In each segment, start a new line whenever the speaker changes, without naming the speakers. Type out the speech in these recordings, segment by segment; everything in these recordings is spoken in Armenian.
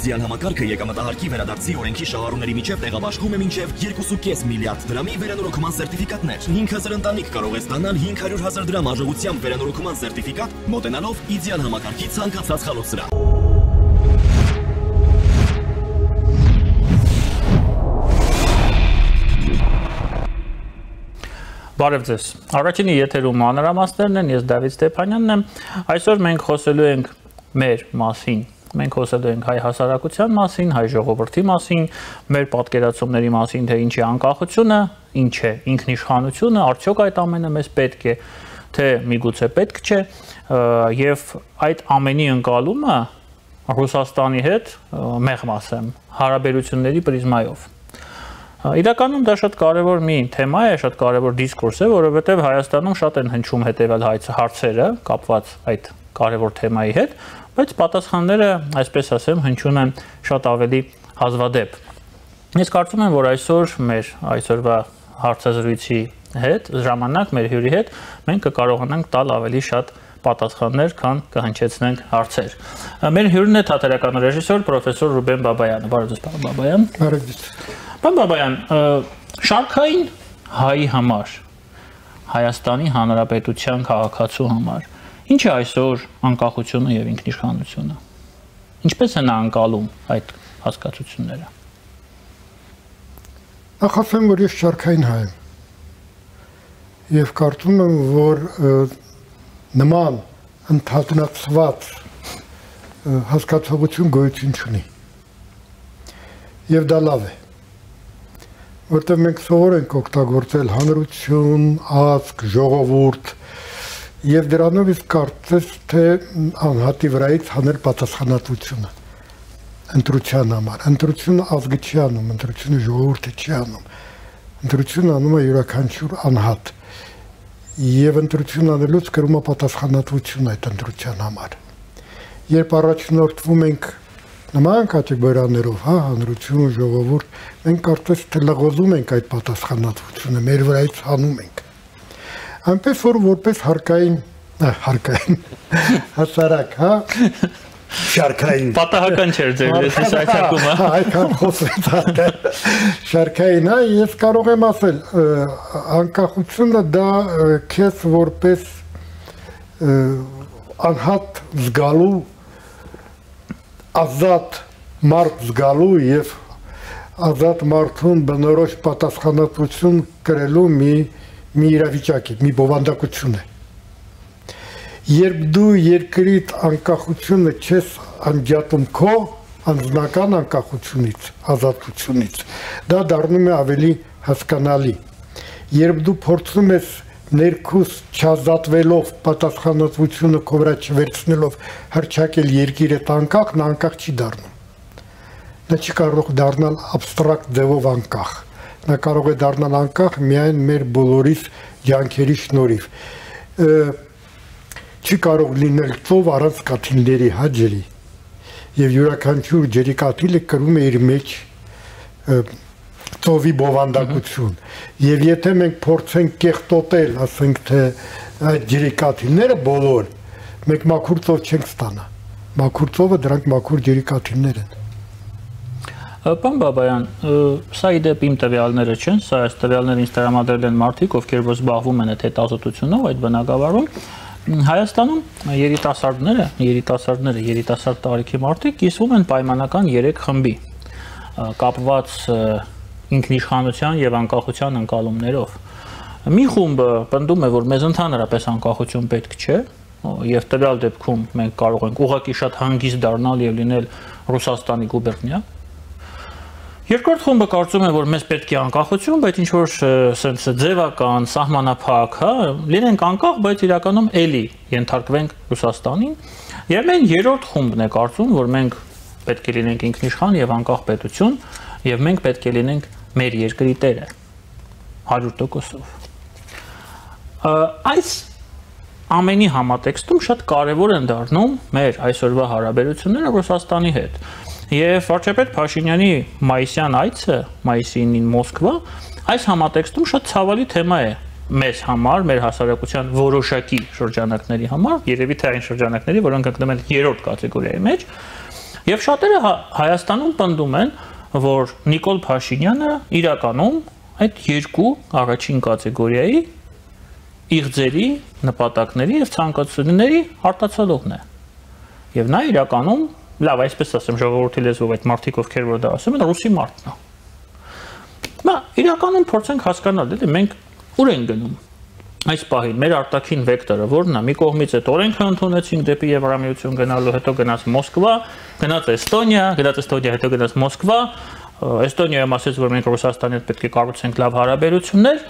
իդեալ համակարգը եկամտահարկի վերադարձի օրենքի շահառուների միջև տեղաբաշխում է մինչև 2.5 միլիարդ դրամի վերանորոգման սերտիֆիկատներ։ 5000 ընտանիք կարող է ստանալ 500,000 դրամ արժողությամբ վերանորոգման սերտիֆիկատ, մոտենալով իդեալ համակարգի ցանկացած խալոցրահ։
Բարև ձեզ։ Առաջինի եթերում մանրամասներն են, ես Դավիթ Ստեփանյանն եմ։ Այսօր մենք խոսելու ենք մեր մասին։ Մենք խոսելու ենք հայ հասարակության մասին, հայ ժողովրդի մասին, մեր պատկերացումների մասին, թե ինչ է անկախությունը, ինչ է ինքնիշխանությունը, արդյոք այդ ամենը մեզ պետք է, թե միգուցե պետք չէ, եւ այդ ամենի ընկալումը Ռուսաստանի հետ, մեղմ ասեմ, հարաբերությունների պրիզմայով։ Իրականում դա շատ կարևոր մի թեմա է, շատ կարևոր դիսկուրս է, որովհետև Հայաստանում շատ են հնչում հետևյալ հարցերը կապված այդ կարևոր թեմայի հետ, բայց պատասխանները, այսպես ասեմ, հնչում են շատ ավելի հազվադեպ։ Ես կարծում եմ, որ այսօր մեր այսօրվա հարցազրույցի հետ, ժամանակ մեր հյուրի հետ մենք կկարողանանք տալ ավելի շատ պատասխաններ, քան կհնչեցնենք հարցեր։ Մեր հյուրն է թատերական ռեժիսոր պրոֆեսոր Ռուբեն Բաբայանը։ Բարև ձեզ, պարոն Բաբայան։
Բարև ձեզ։
Պարոն Բաբայան, շարքային հայի համար, Հայաստանի Հանրապետության քաղաքացու համար, ինչ է այսօր անկախությունը եւ ինքնիշխանությունը։ Ինչպես են անկալում այդ հասկացությունները։
Նախ ասեմ, որ ես շարքային հայ եմ։ Եվ կարծում եմ, որ նման ընդհանրացված հասկացողություն գոյություն չունի։ Եվ դա լավ է։ Որտեղ մենք սովոր ենք օգտագործել հանրություն, ազգ, ժողովուրդ, եւ դրանով իսկ կարծես թե անհատի վրայից հանել պատասխանատվությունը ընտրության համար։ Ընտրությունը ազգը չի անում, ընտրությունը ժողովուրդը չի անում։ Ընտրությունը անում է յուրաքանչյուր անհատ։ Եվ ընտրություն անելուց կրում է պատասխանատվություն այդ ընտրության համար։ Երբ առաջնորդվում ենք նման կատեգորիաներով, հա, հանրություն, ժողովուրդ, մենք կարծես թե լղոզում ենք այդ պատասխանատվությունը, մեր վրայից հանում ենք։ Այնպես որ որպես հարկային հասարակ, հա, շարքային։
Պատահական չէր ձեր ես այցակումը։
Այդքան խոսվեց շարքային, հա, ես կարող եմ ասել, անկախությունը դա քեզ որպես անհատ զգալու, ազատ մարդ զգալու եւ ազատ մարդուն բնորոշ պատասխանատվություն կրելու մի իրավիճակ է, մի բովանդակություն է։ Երբ դու երկրիդ անկախությունը չես անջատում քո անձնական անկախությունից, ազատությունից, դա դառնում է ավելի հասկանալի։ Երբ դու փորձում ես ներքուս չազատվելով պատասխանատվությունը քո վրա չվերցնելով հռչակել երկիրը անկախ, նա անկախ չի դառնում։ Նա չի կարող դառնալ абստրակտ ձևով անկախ։ Նա կարող է դառնալ անկախ միայն մեր բոլորիս ջանքերի շնորհիվ։ Չի կարող լինել ծով առանց կաթիլների, հա ջրի։ Եվ յուրաքանչյուր ջրի կաթիլը կրում է իր մեջ ծովի բովանդակություն։ Եվ եթե մենք փորձենք կեղտոտել, ասենք թե այդ ջրի կաթիլները բոլոր, մենք մաքուր ծով չենք ստանա։ Մաքուր ծովը դրանք մաքուր ջրի կաթիլներ են։
Պարոն Բաբայան, սա իդեպ իմ տվյալները չեն, սա այս տվյալները ինձ տրամադրել են մարդիկ, ովքեր որ զբաղվում են այդ հետազոտությունով, այդ բնակավարում։ Հայաստանում երիտասարդ տարիքի մարդիկ կիսվում են պայմանական 3 խմբի, կապված ինքնիշխանության եւ անկախության ընկալումներով։ Մի խումբը պնդում է, որ մեզ ընդհանրապես անկախություն պետք չէ, եւ տվյալ դեպքում մենք կարող ենք ուղղակի շատ հանգիստ դառնալ եւ լինել Ռուսաստանի գուբերնիա։ Երկրորդ խումբը կարծում է, որ մեզ պետք է անկախություն, բայց ինչ որ սենց ձևական, սահմանափակ, հա, լինենք անկախ, բայց իրականում էլի ենթարկվենք Ռուսաստանին։ Եվ մենք երրորդ խումբն է կարծում, որ մենք պետք է լինենք ինքնիշխան եւ անկախ պետություն, եւ մենք պետք է լինենք մեր երկրի տերը 100%-ով։ Այս ամենի համատեքստում շատ կարևոր են դառնում մեր այսօրվա հարաբերությունները Ռուսաստանի հետ։ Եվ վարչապետ Փաշինյանի մայիսյան այցը, մայիսին Մոսկվա, այս համատեքստում շատ ցավալի թեմա է մեզ համար, մեր հասարակության որոշակի շրջանակների համար, երևի թե այն շրջանակների, որոնք ընկնում են երրորդ կատեգորիայի մեջ, Եվ շատերը Հայաստանում պնդում են, որ Նիկոլ Փաշինյանը իրականում այդ երկու առաջին կատեգորիայի իղձերի, նպատակների եւ ցանկությունների արտացոլողն է։ Եվ նա իրականում, լավ, այսպես ասեմ, ժողովրդի լեզվով այդ մարդիկ ովքեր որ դա ասում են, ռուսի մարդն է։ Հիմա իրականում փորձենք հասկանալ, դե մենք ուր ենք գնում։ Այս պահին մեր արտաքին վեկտորը որն է։ Մի կողմից այդ օրենքը ընդունեցինք դեպի Եվրամիություն գնալու, հետո գնաց Մոսկվա, գնաց Էստոնիա, հետո գնաց Մոսկվա, Էստոնիայում ասեց, որ մենք Ռուսաստանի հետ պետք է կառուցենք լավ հարաբերություններ։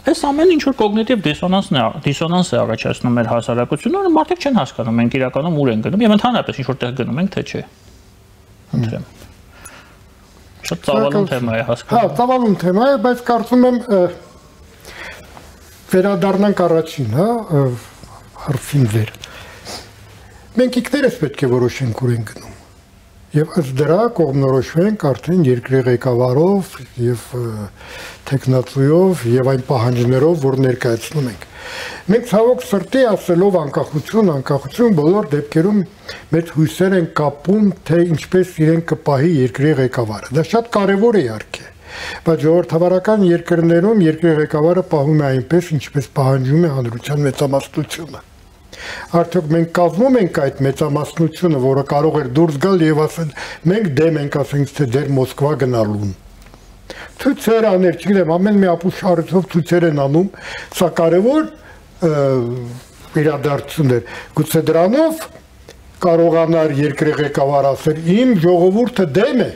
Այս ամեն ինչ որ կոգնիտիվ դիսոնանս է առաջացնում մեր հասարակությունները, մարդիկ չեն հասկանում, մենք իրականում ուր ենք գնում եւ ընդհանրապես ինչ որտեղ գնում ենք, թե չէ։ Խնդրեմ։ Շատ ծավալուն թեմա է հասկանում։
Հա, ծավալուն թեմա է, բայց կարծում եմ վերադառնանք առաջին, հա, հարցին վեր։ Մենք ինքներս պետք է որոշենք ուր ենք գնում։ Եվ ըստ դրա կողմնորոշվենք արդեն երկրի ղեկավարով եւ տեխնացուով եւ այն պահանջներով, որ ներկայացնում ենք։ Մենք ցավոք սրտի ասելով անկախություն բոլոր դեպքերում մեր հույսեր են կապում, թե ինչպես իրեն կպահի երկրի ղեկավարը։ Դա շատ կարեւոր է իհարկե, բայց ժողովրդավարական երկրներում երկրի ղեկավարը պահում է այնպես, ինչպես պահանջում է հանրության մեծամասնությունը։ Արդյոք մենք կազմում ենք այդ մեծամասնությունը, որը կարող էր դուրս գալ եւ ասել, մենք դեմ ենք, ասենք, թե դեր Մոսկվա գնալուն։ Ցույցեր աներ, չգիտեմ, ամեն մի ապուշարությամբ ցույցեր են անում, սա կարևոր իրադարձություն էր։ Գուցե դրանով կարողանար երկրի ղեկավար ասել, իմ ժողովուրդը դեմ է,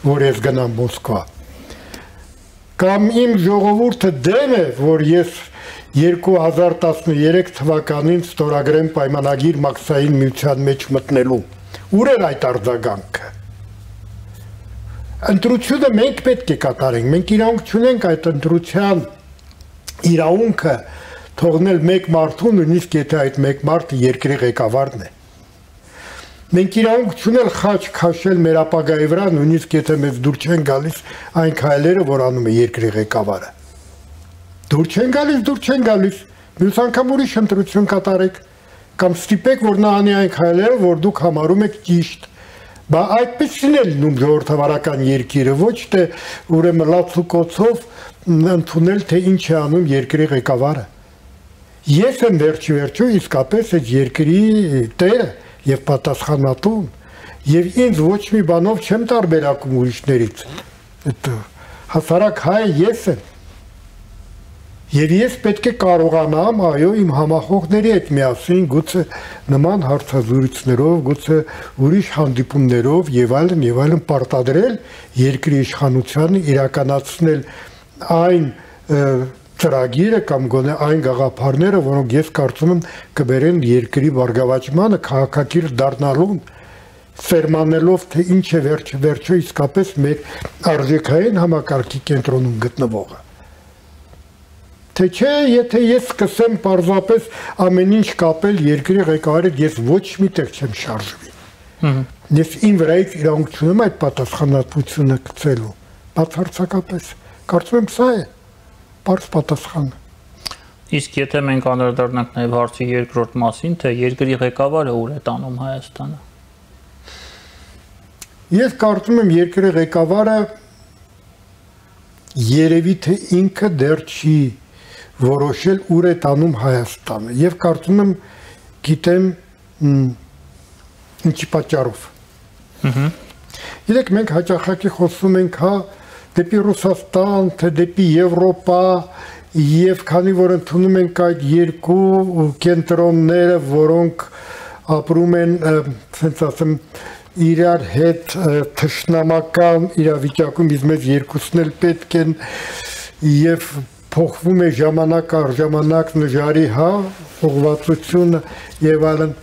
որ ես գնամ Մոսկվա։ Կամ իմ ժողովուրդը դեմ է, որ ես 2013 թվականին ստորագրեմ պայմանագիր մաքսային միության մեջ մտնելու։ Ուր էր այդ արձագանքը։ Ընտրությունը մենք պետք է կատարենք, մենք իրավունք չունենք այդ ընտրության իրավունքը թողնել մեկ մարդուն, նույնիսկ եթե այդ մեկ մարդը երկրի ղեկավարն է։ Մենք իրավունք չունենք խաչ քաշել մեր ապագայի վրա, նույնիսկ եթե մեզ դուր չեն գալիս այն քայլերը, որ անում է երկրի ղեկավարը։ Դուր չեն գալիս, մյուս անգամ ուրիշ ընտրություն կատարեք, կամ ստիպեք, որ նա անի այն քայլերը, որ դուք համարում եք ճիշտ։ Բա այդպեսին է լինում ժողովրդավարական երկիրը, ոչ թե ուրեմն լացուկոցով ընդունել, թե ինչ է անում երկրի ղեկավարը։ Ես եմ վերջի իսկապես այդ երկրի տերը եւ պատասխանատուն, եւ ինձ ոչ մի բանով չեմ տարբերակում ուրիշներից։ Այդ հասարակ հայ ես եմ։ Եվ ես պետք է կարողանամ, այո, իմ համախոհների հետ միասին գուցե նման հարցազրույցներով, գուցե ուրիշ հանդիպումներով եւ այլն պարտադրել երկրի իշխանությանը իրականացնել այն ծրագիրը կամ գոնե այն գաղափարները, որոնք ես կարծում եմ կբերեն երկրի բարգավաճմանը, քաղաքակիրթ դառնալուն, սերմանելով թե ինչ է վերջը իսկապես մեր արժեքային համակարգի կենտրոնում գտնվողը։ Թե չէ, եթե ես սկսեմ պարզապես ամեն ինչ կապել երկրի ղեկավարի հետ, ես ոչ միտեղ չեմ շարժվի։ Ես ին վրայից իրավունք չունեմ այդ պատասխանատվությունը գցելու։ Բացարձակապես։ Կարծում եմ սա է պարզ պատասխանը։
Իսկ եթե մենք անդրադառնանք նաև հարցի երկրորդ մասին, թե երկրի ղեկավարը ուր է տանում Հայաստանը։
Ես կարծում եմ երկրի ղեկավարը երևի թե ինքը դեռ չի որոշել ուր է տանում Հայաստանը եւ կարծում եմ գիտեմ ինչի պատճառով։ Գիտեք, մենք հաճախակի խոսում ենք հա դեպի Ռուսաստան, թե դեպի Եվրոպա եւ քանի որ ընդունում ենք այդ երկու կենտրոնները, որոնք ապրում են, ասենք ասեմ, իրար հետ թշնամական իրավիճակում, իսկ մեզ երկուսն էլ պետք են եւ փոխվում է ժամանակ առ ժամանակ նժարի հա ուղղվածությունը եւ այլն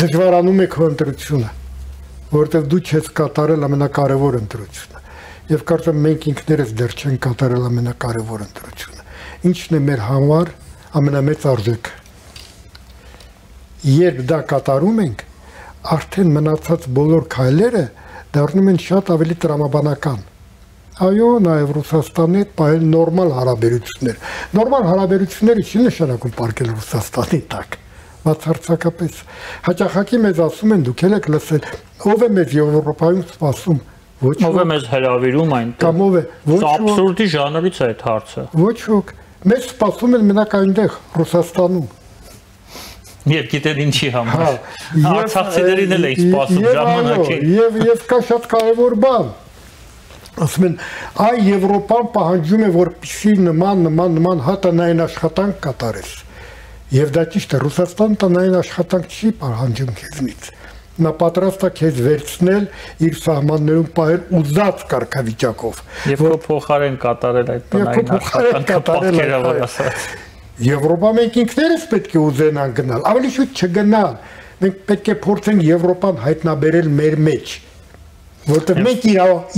դժվարանում է քո ընտրությունը, որովհետեւ դու չես կատարել ամենակարևոր ընտրությունը եւ կարծում մենք ինքներս դեռ չենք կատարել ամենակարևոր ընտրությունը, ինչն է մեր համար ամենամեծ արժեքը։ Երբ դա կատարում ենք, արդեն մնացած բոլոր քայլերը դառնում են շատ ավելի տրամաբանական։ Այո, նաև Ռուսաստանի հետ պահել նորմալ հարաբերություններ։ Նորմալ հարաբերությունները չի նշանակում պարկել Ռուսաստանի տակ, բացարձակապես։ Հաճախակի մեզ ասում են, դուք եք լսել, ով է մեզ Եվրոպայում սպասում, ոչ ոք։
Ով է մեզ հրավիրում այնտեղ։
Կամ ով է, ոչ ոք։
Աբսուրդի ժանրից է այդ հարցը։
Ոչ ոք։ Մեզ սպասում են մենակ այնտեղ, Ռուսաստանում։
Եվ գիտեն ինչի համար։ Արցախցիներին էլ էին սպասում ժամանակին։
Եվ կա շատ կարևոր բան։ Ասում են, այ Եվրոպան պահանջում է, որպեսզի նման հատնային աշխատանք կատարես։ Եվ դա ճիշտ է, Ռուսաստանը տնային աշխատանք չի պահանջում քեզնից։ Նա պատրաստ է քեզ վերցնել իր սահմաններում պահել ուզած կարգավիճակով։
Եվ քո փոխարեն կատարել այդ տնային աշխատանքը պատկերավոր ասած։
Եվրոպա մենք ինքներս պետք է ուզենան գնալ, ավելի շուտ չգնալ։ Մենք պետք է փորձենք Եվրոպան հայտնաբերել մեր մեջ, որտեղ մենք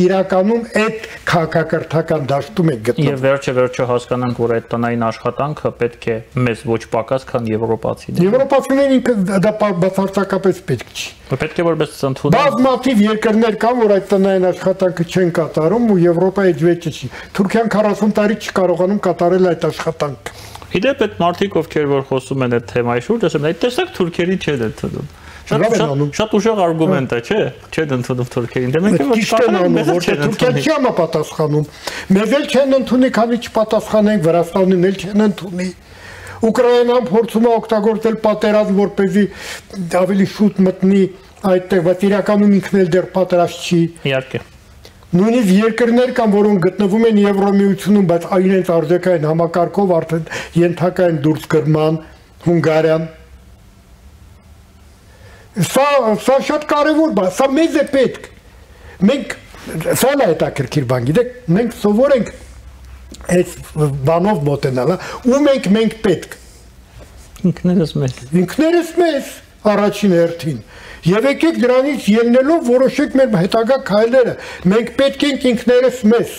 իրականում այդ քաղաքակրթական դաշտում ենք գտնվում։
Եվ վերջը հասկանանք, որ այդ տնային աշխատանքը պետք է մեզ ոչ պակաս, քան եվրոպացիներ։
Եվրոպացիներին ինքը դա բացարձակապես պետք չի։
Պետք է որպես ընդունել։
Բազմաթիվ երկրներ կան, որ այդ տնային աշխատանքը չեն կատարում ու Եվրոպայի վեճը չի։ Թուրքիան 40 տարի չի կարողանում կատարել այդ աշխատանքը։
Իդեպ այդ մարդիկ, ովքեր որ խոսում են այդ թեմայի շուրջ, ասում են, այդ տեսակ թուրքերի չեն ընդունում։ Շատ ուժեղ արգումենտ է, չէ՞։ Չեն ընդունում թուրքերին։ Դե մենք ոչ կատարում, որտեղ
Թուրքիան չի համապատասխանում։ Մեզ էլ չեն ընդունի, քանի չպատասխանենք, Վրաստանին էլ չեն ընդունի։ Ուկրաինան փորձում է օգտագործել պատերազմ, որպեսզի ավելի շուտ մտնի այդտեղ, բայց իրականում ինքն էլ դեռ պատրաստ չի։
Իհարկե։
Նույնիսկ երկրներ կան, որոնք գտնվում են Եվրոմիությունում, բայց իրենց արժեքային համակարգով արդեն ենթակա են դուրս գրման, Հունգարիան։ Սա շատ կարևոր բան, սա մեզ է պետք։ Մենք սա է հետաքրքիր բան, գիտեք, մենք սովորենք այս բանով մոտենալ, ու մենք պետք։ Ինքներս մեզ առաջին հերթին։ Եվ եկեք դրանից ելնելով որոշեք մեր հետագա քայլերը։ Մենք պետք ենք ինքներս մեզ։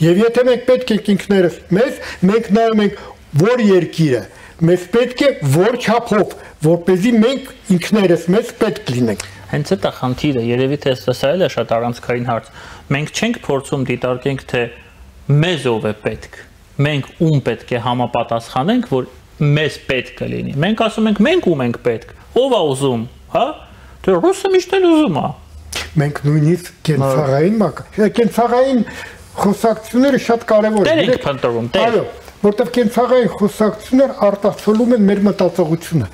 Եվ եթե մենք պետք ենք ինքներս մեզ, մենք նայում ենք որ երկիրը, մեզ պետք է որ չափով, որպեսզի մենք ինքներս մեզ պետք լինենք։
Հենց այդ է խնդիրը, երևի թե սա էլ է շատ առանցքային հարց։ Մենք չենք փորձում դիտարկենք, թե մեզ ով է պետք։ Մենք ում պետք է համապատասխանենք, որ մեզ պետք է լինի։ Մենք ասում ենք մենք ում ենք պետք։ Ով է ուզում, հա? Դե ռուսը միշտ էլ ուզում է։
Մենք նույնիսկ կենցաղային խոսակցությունները շատ կարևոր
են։ Դեր ենք փնտրում, դեր։
Այո, որտեղ կենցաղային խոսակցությունները արտացոլում են մեր մտածողությունը։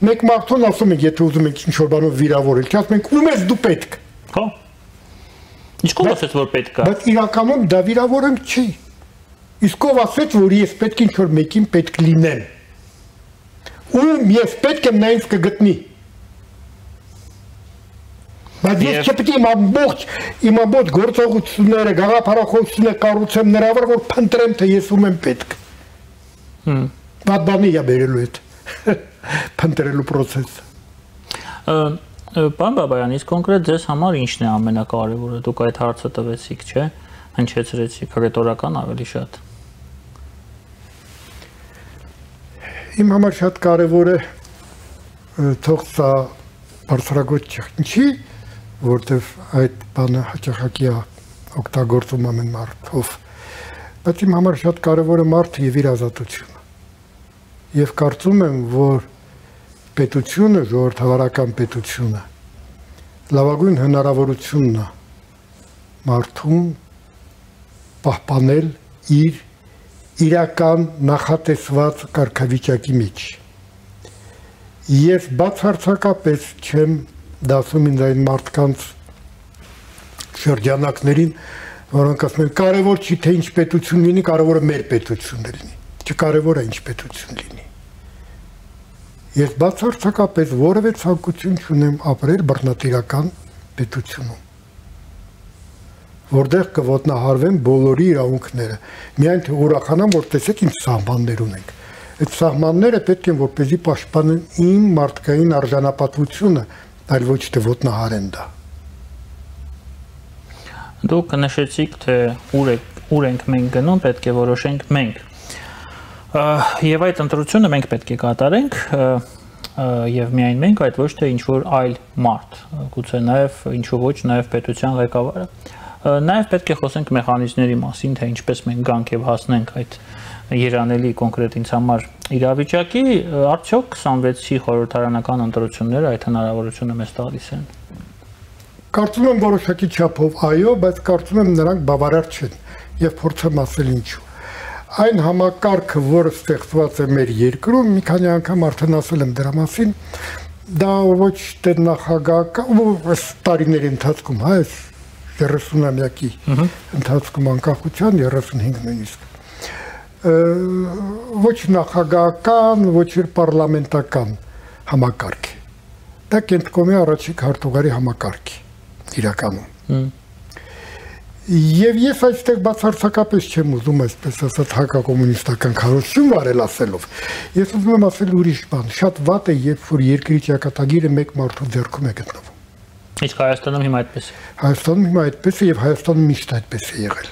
Մենք մարդուն ասում ենք, եթե ուզում ենք ինչ-որ բանով վիրավորել, ասում ենք ում ես դու պետք։
Հա։ Ինչքան ասեց որ պետք է։
Բայց իրականում դա վիրավորենք չի։ Իսկ ով ասեց, որ ես պետք է ինչ-որ մեկին պետք լինեմ։ Ում ես պետք եմ նա ինձ կգտնի։ Բայց ես չպետք է իմ ամբողջ գործողությունները, գաղափարախոսությունները կառուցեմ նրա վրա, որ փնտրեմ, թե ես ում եմ պետք։ Բադ բանի է բերելու այդ փնտրելու process-ը։
Պարոն Բաբայան, իսկ կոնկրետ ձեզ համար ինչն է ամենակարևորը։ Դուք այդ հարցը տվեցիք, չէ՞։ Հնչեցրեցիք ռետորական ավելի շատ։
Իմ համար շատ կարևոր է թող սա բարձրագույն չի, որտեվ այդ բանը հաճախակի օգտագործում ամեն մարդով, բայց իմ համար շատ կարևոր է մարդը եւ իր ազատությունը։ Եվ կարծում եմ, որ պետությունը, ժողովրդավարական պետությունը լավագույն հնարավորությունն է մարդուն պահպանել իր իրական նախատեսված կարգավիճակի մեջ։ Ես բացարձակապես չեմ դասում ինձ այն մարդկանց շրջանակներին, որոնք ասում են կարևոր չի թե ինչ պետություն լինի, կարևորը մեր պետությունն լինի, չկարևոր է ինչ պետություն լինի։ Ես բացարձակապես որևէ ցանկություն չունեմ ապրել բռնատիրական պետությունում, որտեղ կոտնահարվեն բոլորի իրավունքները, միայն թե ուրախանամ, որ տեսեք ինչ սահմաններ ունենք։ Այդ սահմանները պետք են որպեսզի պաշտպանեն իմ մարդկային արժանապատվությունը, այլ ոչ թե ոտնահարեն դա։
Դուք նշեցիք, թե ուր ենք մենք գնում, պետք է որոշենք մենք։ Եվ այդ ընտրությունը մենք պետք է կատարենք, եւ միայն մենք, այդ ոչ թե ինչ-որ այլ մարդ, գուցե նաեւ ինչու ոչ նաեւ պետության ղեկավարը։ Նաեւ պետք է խոսենք մեխանիզմների մասին, թե ինչպես մենք գանք եւ հասնենք այդ երանելի կոնկրետ ինձ համար իրավիճակի, արդյոք 26-ի խորհրդարանական ընտրությունները այդ հնարավորությունը մեզ տալիս են։
Կարծում եմ որոշակի չափով այո, բայց կարծում եմ նրանք բավարար չեն եւ փորձեմ ասել ինչու։ Այն համակարգը, որը ստեղծված է մեր երկրում, մի քանի անգամ արդեն ասել եմ դրա մասին, դա ոչ թե նախագահական, այս տարիների ընթացքում, հա, այս 30-ամյակի ընթացքում անկախության 35 նույնիսկ ոչ նախագահական, ոչ պարլամենտական համակարգ է։ Դա Կենտկոմի առաջին քարտուղարի համակարգ է իրականում։ Եվ ես այստեղ բացարձակապես չեմ ուզում այսպես ասած հակակոմունիստական քարոզություն վարել ասելով։ Ես ուզում եմ ասել ուրիշ բան, շատ վատ է, երբ որ երկրի ճակատագիրը մեկ մարդու ձեռքում է գտնվում։
Իսկ Հայաստանում հիմա այդպես է։
Հայաստանում հիմա այդպես է եւ Հայաստանում միշտ այդպես է եղել։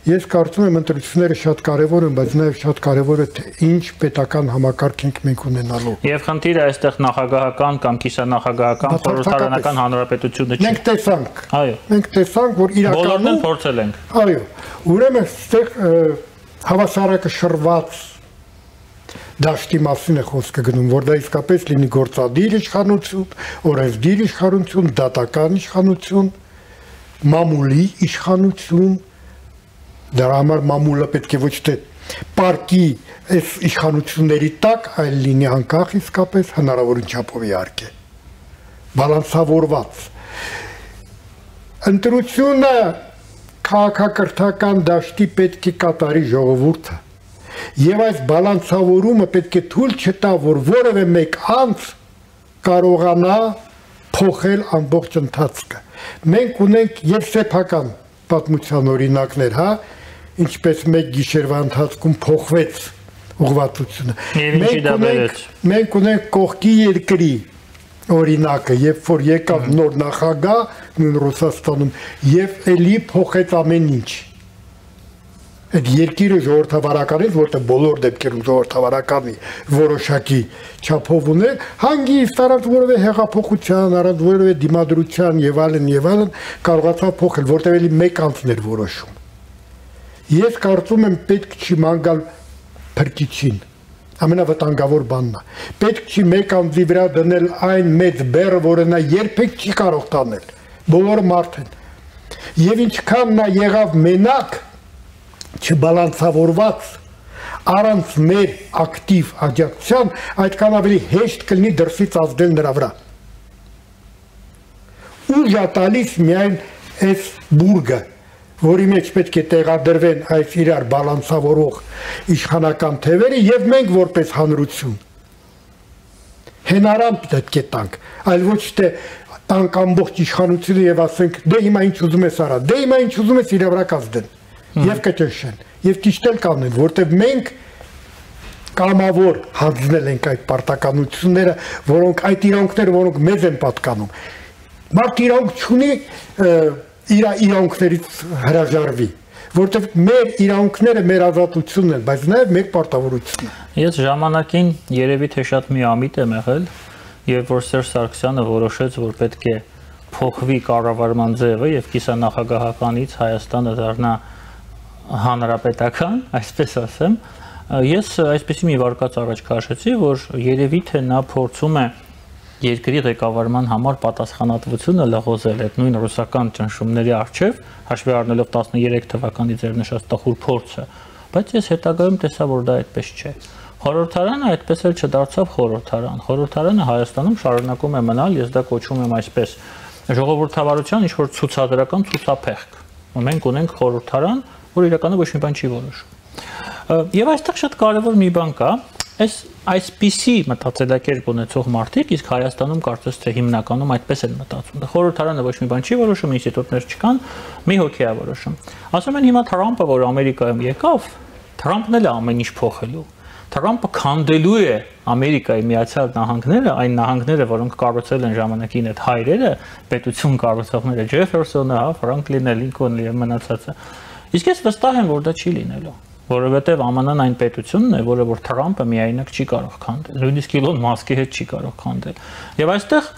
Ես կարծում եմ ընտրությունները շատ կարևոր են, բայց նաև շատ կարևոր է թե ինչ պետական համակարգ ենք մենք ունենալու։
Եվ խնդիրը այստեղ նախագահական կամ կիսանախագահական խորհրդարանական հանրապետությունը չի։
Մենք տեսանք։
Այո։
Մենք տեսանք, որ իրականում
բոլորն են փորձել ենք։
Այո։ Ուրեմն այստեղ հավասարակը շրված դաշտի մասին է խոսքը գնում, որ դա իսկապես լինի գործադիր իշխանություն, օրենսդիր իշխանություն, դատական իշխանություն, մամուլի իշխանություն։ Դրա համար մամուլը պետք է ոչ թե պարկի այս իշխանությունների տակ, այլ լինի անկախ իսկապես հնարավորին չափով իհարկե։ Բալանսավորված։ Ընտրությունը քաղաքակրթական դաշտի պետք է կատարի ժողովուրդը։ Եվ այս բալանսավորումը պետք է թույլ չտա, որ որևէ մեկ անձ կարողանա փոխել ամբողջ ընթացքը։ Մենք ունենք երկսեփական պատմության օրինակներ, հա, ինչպես մեկ գիշերվա ընթացքում փոխվեց ուղղվածությունը։ Մենք ունենք կողքի երկրի օրինակը, երբ որ եկավ նոր նախագահ նույն Ռուսաստանում եւ էլի փոխեց ամեն ինչ։ Այդ երկիրը ժողովրդավարական է, որտեղ բոլոր դեպքերում ժողովրդավարականի որոշակի չափով ուներ, հանգիստ առանց որևէ հեղափոխության, առանց որևէ դիմադրության եւ այլն կարողացավ փոխել, որտեղ էլի մեկ անձն էր որոշում։ Ես կարծում եմ պետք չի ման գալ փրկիչին։ Ամենավտանգավոր բանն է։ Պետք չի մեկ անձի վրա դնել այն մեծ բեռը, որը նա երբեք չի կարող տանել։ Բոլորը մարդ են։ Եվ ինչքան նա եղավ մենակ, չբալանսավորված, առանց մեր ակտիվ աջակցության, այդքան ավելի հեշտ կլինի դրսից ազդել նրա վրա։ Ուժ է տալիս միայն այս բուրգը, որի մեջ պետք է տեղադրվեն այս իրար բալանսավորող իշխանական թևերը եւ մենք որպես հանրություն հենարան պետք է տանք, այլ ոչ թե տանք ամբողջ իշխանությունը եւ ասենք դե հիմա ինչ ուզում ես արա, դե հիմա ինչ ուզում ես իր վրա կազդեն եւ կճշեն եւ ճիշտ էլ կանեն, որտեւ մենք կամավոր հանձնել ենք այդ պարտականությունները, որոնք այդ իրավունքները, որոնք մեզ են պատկանում։ Մարդ իրավունք չունի իր իրավունքներից հրաժարվի, որտեղ մեր իրավունքները մեր ազատությունն են, բայց նաև մեր պարտավորությունն է։
Ես ժամանակին երևի թե շատ միամիտ եմ եղել, եւ որ Սերժ Սարգսյանը որոշեց, որ պետք է փոխվի կառավարման ձևը եւ կիսանախագահականից Հայաստանը դառնա հանրապետական, այսպես ասեմ, ես այսպեսի մի վարկած առաջ քաշեցի, որ երևի թե նա փորձում է երկրի ղեկավարման համար պատասխանատվությունը լղոզել այդ նույն ռուսական ճնշումների առջև, հաշվի առնելով 13 թվականի ձեր նշած տխուր փորձը, բայց ես հետագայում տեսա, որ դա այդպես չէ։ Խորհրդարանը այդպես էլ չդարձավ խորհրդարան։ Խորհրդարանը Հայաստանում շարունակում է մնալ, ես դա կոչում եմ այսպես, ժողովրդավարության ինչ-որ ցուցադրական ցուցափեղկ։ Մենք ունենք խորհրդարան, որ իրականում ոչ մի բան չի որոշում։ Եվ այստեղ շատ կարևոր մի բան կա, այսպիսի մտածելակերպ ունեցող մարդիկ իսկ Հայաստանում կարծես թե հիմնականում այդպես են մտածում։ Խորհրդարանը ոչ մի բան չի որոշում, ինստիտուտներ չկան, մի հոգի է որոշում։ Ասում են հիմա Թրամփը, որ Ամերիկայում եկավ, Թրամփն էլ է ամեն ինչ փոխելու։ Թրամփը քանդելու է Ամերիկայի Միացյալ Նահանգները, այն նահանգները, որոնք կառուցել են ժամանակին այդ հայրերը, պետություն կառուցողները Ջեֆերսոնը, Ֆրանկլինը, Լինքոլնը եւ մնացածը։ Իսկ ես վստահ եմ, որ դա չի լինելու, որովհետեւ ԱՄՆ-ն այն պետությունն է, որը որ Թրամփը միայնակ չի կարող քանդել, նույնիսկ Իլոն Մասկի հետ չի կարող քանդել։ Եվ այստեղ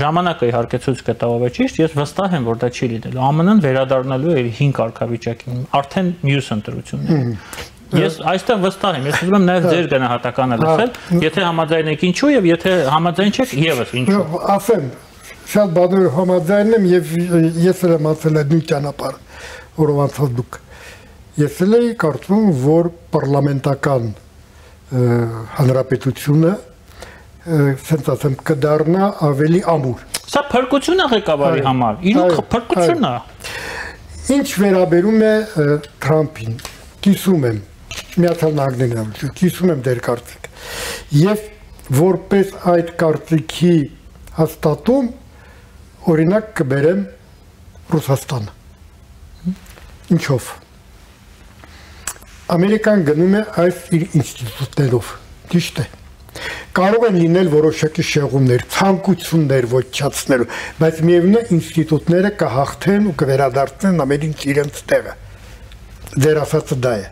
ժամանակը իհարկե ցույց կտա ով է ճիշտ, ես վստահ եմ, որ դա չի լինելու։ ԱՄՆ-ն վերադառնալու է իր 5 կարգավիճակին, արդեն մյուս ընտրություններին։ Ես այստեղ վստահ եմ, ես ուզում եմ նաև ձեր գնահատականը լսել, եթե համաձայն եք ինչու եւ եթե համաձայն չեք եւս ինչու։
Ասեմ, շատ բաներ համաձայն եմ եւ ես էլ եմ ասել այդ նույն ճանապարհը, որով անցած դուք։ Ես էլ եմ կարծում, որ պարլամենտական հանրապետությունը ասենց ասեմ կդառնա ավելի ամուր։
Սա փրկություն է ղեկավարի համար, իրոք փրկություն է։
Ինչ վերաբերում է Թրամփին, կիսում եմ, Միացյալ Նահանգներն կիսում եմ դեր կարծիք։ Եվ որպես այդ կարծիքի հաստատում, օրինակ կբերեմ Ռուսաստանը։ Ինչով։ Ամերիկան գնում է այս իր ինստիտուտներով, ճիշտ է։ Կարող են լինել որոշակի շեղումներ, ցանկություններ ոչնչացնելու, բայց միևնույն է ինստիտուտները կհաղթեն ու կվերադարձնեն ամեն ինչ իրենց տեղը։ Ձեր ասածը դա է։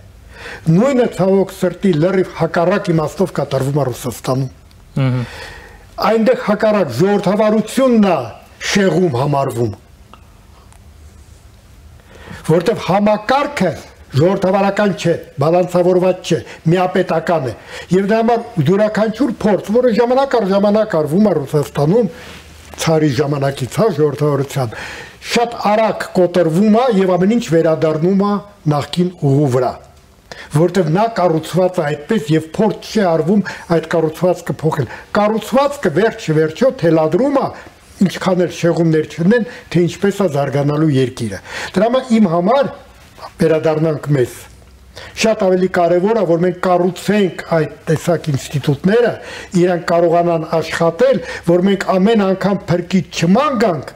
Նույնը ցավոք սրտի լրիվ հակառակ իմաստով կատարվում է Ռուսաստանում։ Այնտեղ հակառակ ժողովրդավարությունն է շեղում համարվում։ Որտեղ համակարգը ժողովրդավարական չէ, բալանսավորված չէ, միապետական է։ Եվ դա համար յուրաքանչյուր փորձ, որը ժամանակ առ ժամանակ արվում է Ռուսաստանում, ցարի ժամանակից հա ժողովրդավարության, շատ արագ կոտրվում է եւ ամեն ինչ վերադառնում է նախկին ուղու վրա։ Որտեղ նա կառուցված է այդպես եւ փորձ չի արվում այդ կառուցվածքը փոխել։ Կառուցվածքը վերջ-վերջո թելադրում է ինչքան էլ շեղումներ չունեն, թե ինչպես է զարգանալու երկիրը։ Դրա համար իմ համար վերադառնանք մեզ։ Շատ ավելի կարևոր է, որ մենք կառուցենք այդ տեսակ ինստիտուտները, իրենք կարողանան աշխատել, որ մենք ամեն անգամ փրկիչ չմանգանք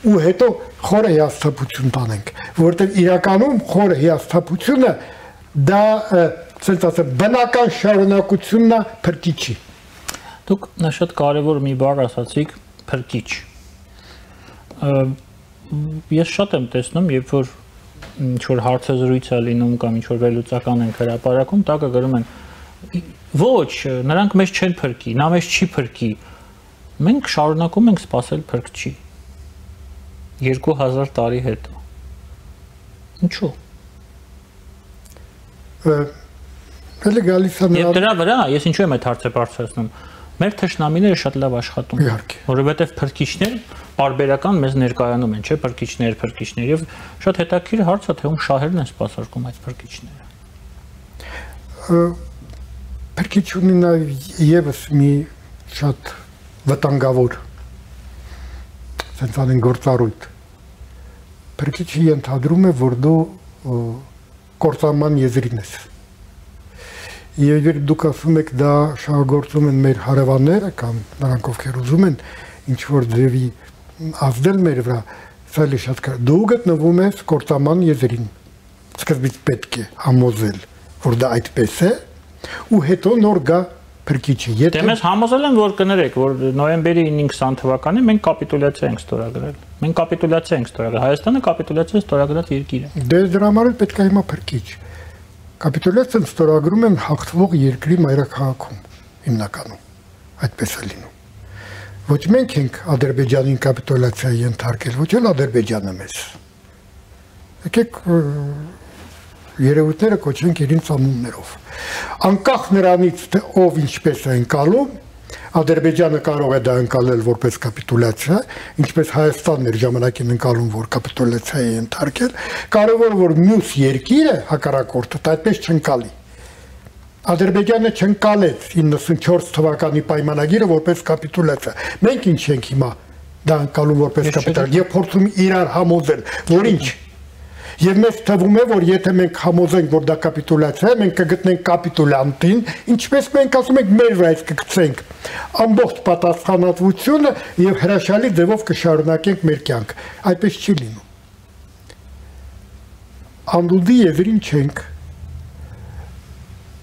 ու հետո խորը հիասթափություն տանենք, որտեղ իրականում խորը հիասթափությունը դա, ասենց ասեմ, բնական շարունակությունն է փրկիչի։
Դուք շատ կարևոր մի բառ ասացիք, փրկիչ։ Ես շատ եմ տեսնում, երբ որ ինչ-որ հարցազրույց է լինում կամ ինչ-որ վերլուծական են հրապարակում, տակը գրում են ոչ, նրանք մեզ չեն փրկի, նա մեզ չի փրկի։ Մենք շարունակում ենք սպասել փրկչի 2000 տարի հետո։ Ինչու՞։
Էլի գալիս է
Եվ դրա վրա ես ինչու եմ այդ հարցը բարձրացնում։ Մեր թշնամիները շատ լավ աշխատում են, որովհետև փրկիչներ բարբերական մեզ ներկայանում են, չէ՞, փրկիչներ եւ շատ հետաքրքիր հարց է, թե ում շահերն են սպասարկում այդ փրկիչները։
Փրկիչ ունի նաեւ եւս մի շատ վտանգավոր ցենտրալին գործառույթ։ Փրկիչը ենթադրում է, որ դու կործանման եզրին ես։ Եվ երբ դուք ասում եք դա շահագործում են մեր հարևանները կամ նրանք ովքեր ուզում են ինչ-որ ձևի ազդել մեր վրա, սա էլի շատ կար։ Դու գտնվում ես կործանման եզրին։ Սկզբից պետք է համոզել, որ դա այդպես է, ու հետո նոր գա փրկիչը։
Դե մեզ համոզել են, որ կներեք, որ նոյեմբերի 9-20 թվականին մենք կապիտուլյացիա ենք ստորագրել։ Մենք կապիտուլյացիա ենք ստորագրել։ Հայաստանը կապիտուլյացիա ստորագրած երկիր է։
Դե դրա համար էլ պետք է հիմա փրկիչ։ Կապիտուլյացիան ստորագրում են հաղթվող երկրի մայրաքաղաքում հիմնականում։ Այդպես է լինում։ Ոչ մենք ենք Ադրբեջանին կապիտուլյացիա ենթարկել, ոչ էլ Ադրբեջանը մեզ։ Եկեք երևույթները կոչենք իրենց անուններով։ Անկախ նրանից, թե ով ինչպես է ընկալում, Ադրբեջանը կարող է դա ընկալել որպես կապիտուլյացիա, ինչպես Հայաստանն էր ժամանակին ընկալում, որ կապիտուլյացիա է ենթարկել, կարևոր որ մյուս երկիրը հակառակորդը այդպես չընկալի։ Ադրբեջանը չընկալեց 94 թվականի պայմանագիրը որպես կապիտուլյացիա։ Մենք ինչ ենք հիմա դա ընկալում որպես կապիտուլյացիա եւ փորձում իրար համոզել, որ ինչ։ Եվ մեզ թվում է, որ եթե մենք համոզենք, որ դա կապիտուլյացիա է, մենք կգտնենք կապիտուլյանտին, ինչպես մենք ասում ենք, մեր վրայից կգցենք ամբողջ պատասխանատվությունը եւ հրաշալի ձևով կշարունակենք մեր կյանքը։ Այդպես չի լինում։ Անդուդի եզրին չենք։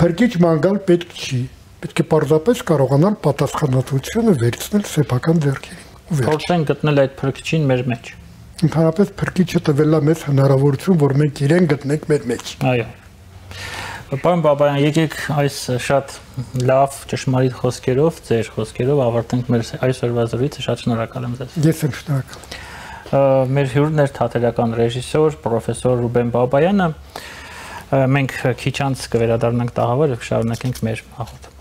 Փրկիչ մանգալ պետք չի։ Պետք է պարզապես կարողանալ պատասխանատվությունը վերցնել սեփական ձեռքերին։
Փորձենք գտնել այդ փրկչին մեր մեջ։
Ընդհանրապես փրկիչը տվել է մեզ հնարավորություն, որ մենք իրեն գտնենք մեր մեջ։
Այո։ Պարոն Բաբայան, եկեք այս շատ լավ ճշմարիտ խոսքերով, ձեր խոսքերով ավարտենք մեր այսօրվա զրույցը, շատ շնորհակալ եմ ձեզ։
Ես եմ շնորհակալ։
Մեր հյուրն էր թատերական ռեժիսոր, պրոֆեսոր Ռուբեն Բաբայանը։ Մենք քիչ անց կվերադառնանք տաղավար եւ կշարունակենք մեր հաղորդումը։